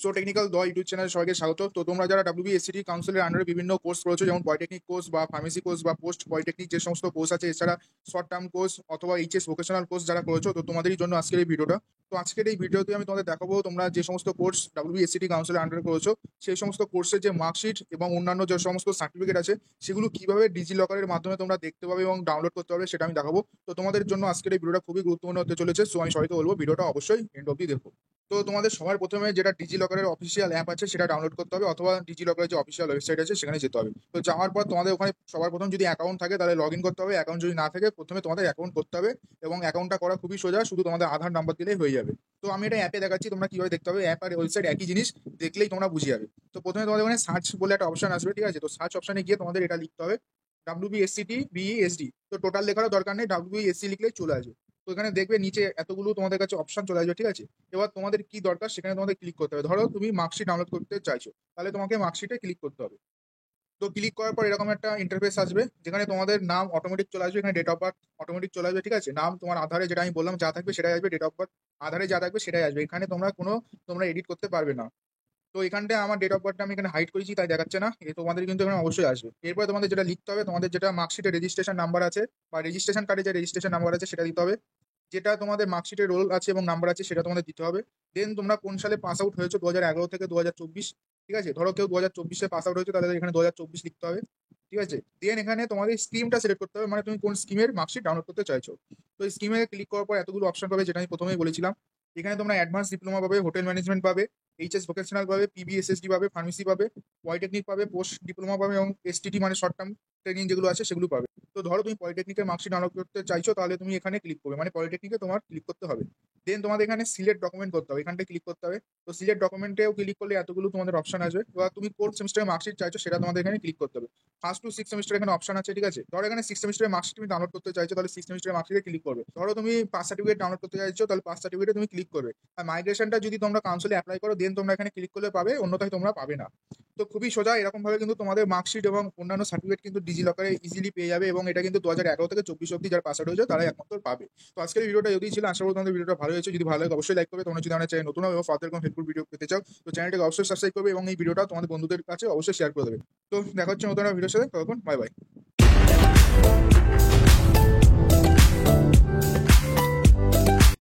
So technical দ YouTube চ্যানেলে সবাইকে স্বাগত। তো তোমরা যারা WBSCT কাউন্সিলের আন্ডারে বিভিন্ন কোর্স করেছো, যেমন পলিটেকনিক কোর্স বা ফার্মেসি কোর্স বা পোস্ট পলিটেকনিক যে সমস্ত কোর্স আছে, এছাড়া শর্ট টার্ম কোর্স অথবা এইচএস ভোকেশনাল কোর্স যারা করেছো, তো তোমাদেরই জন্য আজকের এই ভিডিওটা। তো আজকের এই ভিডিওতে আমি তোমাদের দেখাবো তোমরা যে সমস্ত কোর্স WBSCT কাউন্সিলের আন্ডারে করেছো সেই সমস্ত কোর্সের যে মার্কশিট এবং অন্যান্য যে সমস্ত সার্টিফিকেট আছে সেগুলো কিভাবে ডিজি লকারের মাধ্যমে তোমরা দেখতে পাবে এবং ডাউনলোড করতে পারবে সেটা আমি দেখাবো। তো তোমাদের জন্য আজকের এই ভিডিওটা খুবই গুরুত্বপূর্ণ হতে চলেছে। সো আমি সবাইকে বলবো ভিডিওটা অবশ্যই এন্ড অবধি দেখো। তো তোমাদের সবার প্রথমে যেটা ডিজি লকারের অফিসিয়াল অ্যাপ আছে সেটা ডাউনলোড করতে হবে, অথবা ডিজি লকারের যে অফিসিয়াল ওয়েবসাইট আছে সেখানে যেতে হবে। তো যাওয়ার পর তোমাদের ওখানে সবার প্রথম যদি অ্যাকাউন্ট থাকে তাহলে লগ ইন করতে হবে। অ্যাকাউন্ট যদি না থাকে প্রথমে তোমাদের অ্যাকাউন্ট করতে হবে, এবং অ্যাকাউন্টটা করা খুবই সোজা, শুধু তোমাদের আধার নাম্বার দিলেই হয়ে যাবে। তো আমি এটা অ্যাপে দেখাচ্ছি তোমরা কিভাবে দেখতে হবে। অ্যাপ আর ওয়েবসাইট একই জিনিস, দেখলেই তোমরা বুঝে যাবে। তো প্রথমে তোমাদের ওখানে সার্চ বলে একটা অপশন আসবে, ঠিক আছে? তো সার্চ অপশনে গিয়ে তোমাদের এটা লিখতে হবে WBSCT BESD। তো টোটাল লেখারও দরকার নেই, WBSC লিখলেই চলে আসবে। তো এখানে দেখবে নিচে এতগুলো তোমাদের কাছে অপশন চলে আসবে, ঠিক আছে? এবার তোমাদের কি দরকার সেখানে তোমাদের ক্লিক করতে হবে। ধরো তুমি মার্কশিট ডাউনলোড করতে চাইছো, তাহলে তোমাকে মার্কশিটে ক্লিক করতে হবে। তো ক্লিক করার পর এরকম একটা ইন্টারফেস আসবে, যেখানে তোমাদের নাম অটোমেটিক চলে আসবে, এখানে ডেট অফ বার্থ অটোমেটিক চলে আসবে, ঠিক আছে? নাম তোমার আধারে যেটা আমি বললাম যা থাকবে সেটাই আসবে, ডেট অফ বার্থ আধারে যা থাকবে সেটাই আসবে। এখানে তোমরা এডিট করতে পারবে না। তো এখানটায় আমার ডেট অফ বার্থটা আমি এখানে হাইড করেছি তাই দেখাচ্ছে না, এ তোমাদের কিন্তু এখানে অবশ্যই আসবে। এরপরে তোমাদের যেটা লিখতে হবে, তোমাদের যেটা মার্কশিটের রেজিস্ট্রেশন নাম্বার আছে বা রেজিস্ট্রেশন কার্ডে যে রেজিস্ট্রেশন নাম্বার আছে সেটা দিতে হবে। যেটা তোমাদের মার্কশিটের রোল আছে এবং নাম্বার আছে সেটা তোমাদের দিতে হবে। দেন তোমরা কোন সালে পাস আউট হয়েছো, 2011 থেকে 2024, ঠিক আছে? ধরো কেউ 2024-এ পাস আউট হয়েছে, তাহলে এখানে 2024 লিখতে হবে, ঠিক আছে? দেন এখানে তোমাদের স্কিমটা সিলেক্ট করতে হবে, মানে তুমি কোন স্কিমের মার্কশিট ডাউনলোড করতে চাইছো। তো এই স্কিমে ক্লিক করার পর এতগুলো অপশন পাবে, যেটা আমি প্রথমেই বলেছিলাম। এখানে তোমরা অ্যাডভান্স ডিপ্লোমা পাবে, হোটেল ম্যানেজমেন্ট পাবে, এইচএস ভোকেশনাল পাবে, PBSSD পাবে, ফার্মেসি পাবে, পলিটেকনিক পাবে, পোস্ট ডিপ্লোমা পাবে, এবং STT মানে শর্ট টার্ম ট্রেনিং যেগুলো আছে সেগুলো পাবে। তো ধরো তুমি পলিটেকনিকের মার্কশিট ডাউনলোড করতে চাইছো, তাহলে তুমি এখানে ক্লিক করবে, মানে পলিটেকনিকে তোমার ক্লিক করতে হবে। দেন তোমাদের এখানে সিলেক্ট ডকুমেন্ট করতে হবে, এখানটায় ক্লিক করতে হবে। তো সিলেক্ট ডকুমেন্টেও ক্লিক করলে এতগুলো তোমাদের অপশন আসবে। এবার তুমি কোন সেমিস্টারের মার্কশিট চাইছো সেটা তোমাদের এখানে ক্লিক করতে হবে। ফার্স্ট টু সিক্স সেমিস্টার এখানে অপশন আছে, ঠিক আছে? ধরো এখানে সিক্স সেমিস্টারের মার্কশিট তুমি ডাউনলোড করতে চাইছো, তাহলে সিক্স সেমিস্টারের মার্কশিটে ক্লিক করবে। ধরো তুমি পাস সার্টিফিকেট ডাউনলোড করতে চাইছো, তাহলে পাস সার্টিফিকেটে তুমি ক্লিক করবে। আর মাইগ্রেশনটা যদি তোমরা কাউন্সিলে অ্যাপ্লাই করো দেন তোমরা এখানে ক্লিক করলে পাবে, অন্যথায় তোমরা পাবে না। তো খুবই সোজা, এরকম ভাবে কিন্তু তোমাদের মার্কশিট এবং অন্যান্য সার্টিফিকেট কিন্তু ডিজি লকারে ইজিলি পেয়ে যাবে, এবং এটা কিন্তু 2011 থেকে 24 অব্দি যারা পাস আউট হয়েছে তারাই একমাত্র পাবে। তো আজকের ভিডিওটা যদি ছিল, আশা করি তোমাদের ভিডিওটা ভালো হয়েছে। যদি ভালো লাগে অবশ্যই লাইক করবে। তোমরা যদি আমার চ্যানেল নতুন হবে এবং ফার্দার কোনো হেল্পফুল ভিডিও পেতে চাও, তো চ্যানেলটাকে অবশ্যই সাবস্ক্রাইব করবে এবং এই ভিডিওটা তোমাদের বন্ধুদের কাছে অবশ্যই শেয়ার করে দেবে। তো দেখা হচ্ছে নতুন একটা ভিডিওর সাথে, ততক্ষণ বাই বাই।